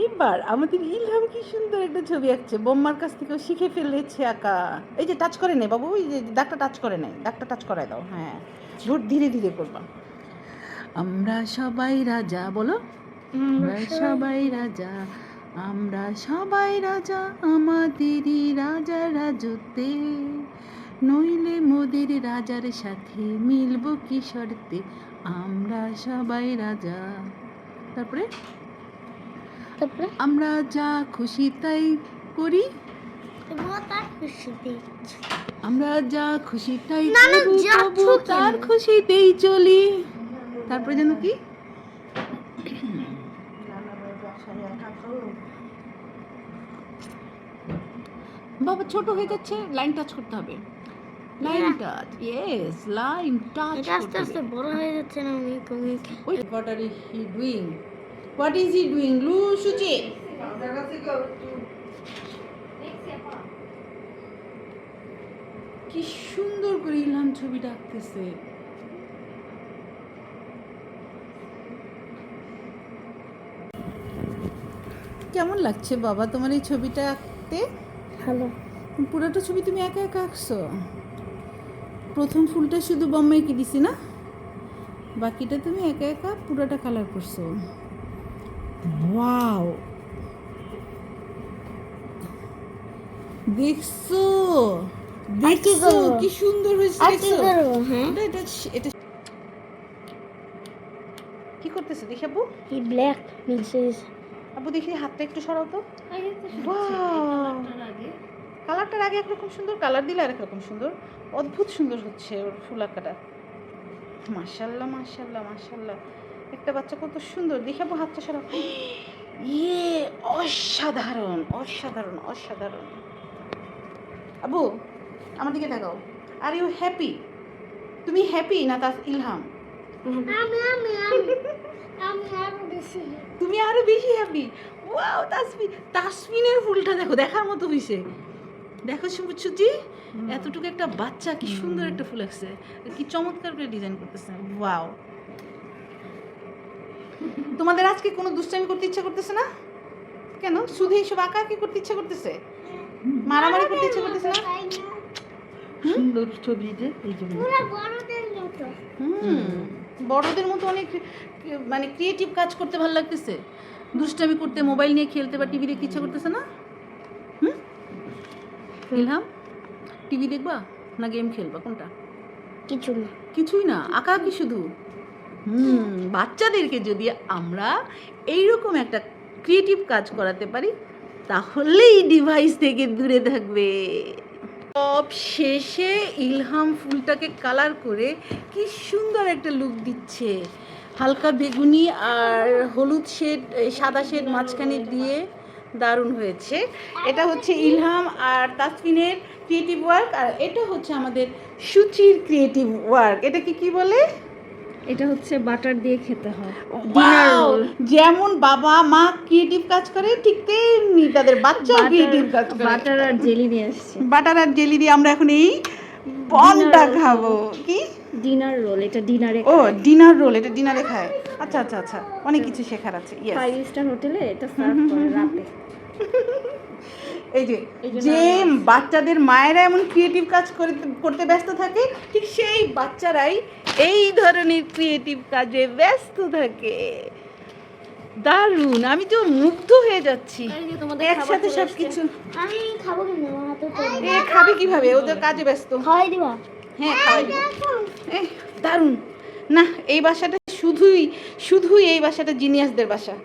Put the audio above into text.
এবার আমাদের ইলহাম কি সুন্দর একটা ছবি আঁকছে, বোম্মার কাছ থেকেও শিখে ফেলেছে আঁকা। এই যে টাচ করে নে বাবু, ওই যে দাগটা টাচ করে নে, দাগটা টাচ করায় দাও। হ্যাঁ, ধীরে ধীরে করবা। আমরা সবাই রাজা, বলো। আমরা সবাই রাজা, আমরা সবাই রাজা, আমাদেরই রাজা রাজত্বে, নইলে মোদের রাজার সাথে মিলবো কি শর্তে, আমরা সবাই রাজা। তারপরে আমরা যা খুশি তাই করি, আমরা যা খুশি তাই করবো, তার খুশিতেই চলি। তারপরে যেন কি, বাবা ছোট হয়ে যাচ্ছে, লাইন টাচ করতে হবে। Line touch, yes, line touch আস্তে আস্তে বড় হয়ে যাচ্ছে না। ওই what are he doing, what is he doing লু সুচি? কি সুন্দর করে ইলহাম ছবিটা আঁকতেছে। কেমন লাগছে বাবা তোমার এই ছবিটা আঁকতে? ভালো। পুরোটা ছবি তুমি একা একা আঁকছো? প্রথম ফুলটা শুধু বোম্মাইকে দিছি না, বাকিটা তুমি একা একা পুরোটা কালার করছো। ওয়াও, দেখছো দেখছো কি সুন্দর হয়েছে, দেখছো? এটা এটা কি করতেছে দেখি আব্বু? হি ব্ল্যাক মিক্সেস। আব্বু দেখি হাতটা একটু সরাও তো। ওয়াও, কালারটার আগে একরকম সুন্দর, কালার দিলে আরেক রকম সুন্দর। অদ্ভুত সুন্দর হচ্ছে ওর ফুল আঁকাটা। মাশাআল্লাহ মাশাআল্লাহ মাশাআল্লাহ, একটা বাচ্চা কত সুন্দর। দেখাবো হাতটা সরাও। ইয়ে অসাধারণ অসাধারণ অসাধারণ। আবু আমার দিকে তাকাও। Are you happy? তুমি হ্যাপি না তাস ইলহাম? তুমি আরো বেশি হ্যাপি। ওয়াও, তাসমিন, তাসমিনের ফুলটা দেখো, দেখার মতো হইছে। দেখো সুচি, এতটুকু একটা বাচ্চা কি সুন্দর একটা ফুল আঁকছে, কি চমৎকার করে ডিজাইন করতেছে। ওয়াও, তোমাদের আজকে কোনো দুষ্টামি করতে ইচ্ছা করতেছে না কেন? শুধু এইসব আঁকা কি করতে ইচ্ছা করতেছে? মারামারি করতে ইচ্ছা করতেছে না? সুন্দর ছবি যে এই জন্য বড়দের মতো অনেক মানে ক্রিয়েটিভ কাজ করতে ভালো লাগতেছে। দুষ্টামি করতে, মোবাইল নিয়ে খেলতে বা টিভি দেখতে ইচ্ছা করতেছে না? ইলহাম, টিভি দেখবা না গেম খেলবা, কোনটা? কিছু না, কিছুই না, আঁকা কি শুধু? বাচ্চাদেরকে যদি আমরা এইরকম একটা ক্রিয়েটিভ কাজ করাতে পারি, তাহলেই ডিভাইস থেকে দূরে থাকবে। সব শেষে ইলহাম ফুলটাকে কালার করে কি সুন্দর একটা লুক দিচ্ছে। হালকা বেগুনি আর হলুদ শেড, সাদা শেড মাঝখানে দিয়ে দারুণ হয়েছে। এটা হচ্ছে ইলহাম আর তাসফিনের ক্রিয়েটিভ ওয়ার্ক, আর এটা হচ্ছে আমাদের সুচির ক্রিয়েটিভ ওয়ার্ক। এটাকে কি বলে? এটা হচ্ছে বাটার দিয়ে খেতে হয়। যেমন বাবা মা ক্রিয়েটিভ কাজ করে, ঠিক তেমনি তাদের বাচ্চাও ক্রিয়েটিভ কাজ করে। বাটার আর জেলি নিয়ে আসছে। বাটার আর জেলি দিয়ে আমরা এখন এই বনটা খাবো। কি ডিনার রোল? এটা ডিনারে। ও ডিনার রোল, এটা ডিনারে খায়। আচ্ছা আচ্ছা আচ্ছা, অনেক কিছু শেখার আছে। ইয়েস, 5 স্টার হোটেলে এটা সার্ভ করে রাতে। এই যে যে বাচ্চাদের মায়েরা এমন ক্রিয়েটিভ কাজ করতে ব্যস্ত থাকে, ঠিক সেই বাচ্চারাই এই ধরনের ক্রিয়েটিভ কাজে ব্যস্ত থাকে। দারুণ, আমি তো মুগ্ধ হয়ে যাচ্ছি। একসাথে সব কিছু। আমি খাবো কিন্তু আমার হাতে তো। এ খাবে কিভাবে? ওদের কাজে ব্যস্ত। খাওয়াই দিবা? হ্যাঁ খাওয়াই দিব। দারুণ না, এই বাসাটা শুধুই এই বাসাটা জিনিয়াসদের বাসা।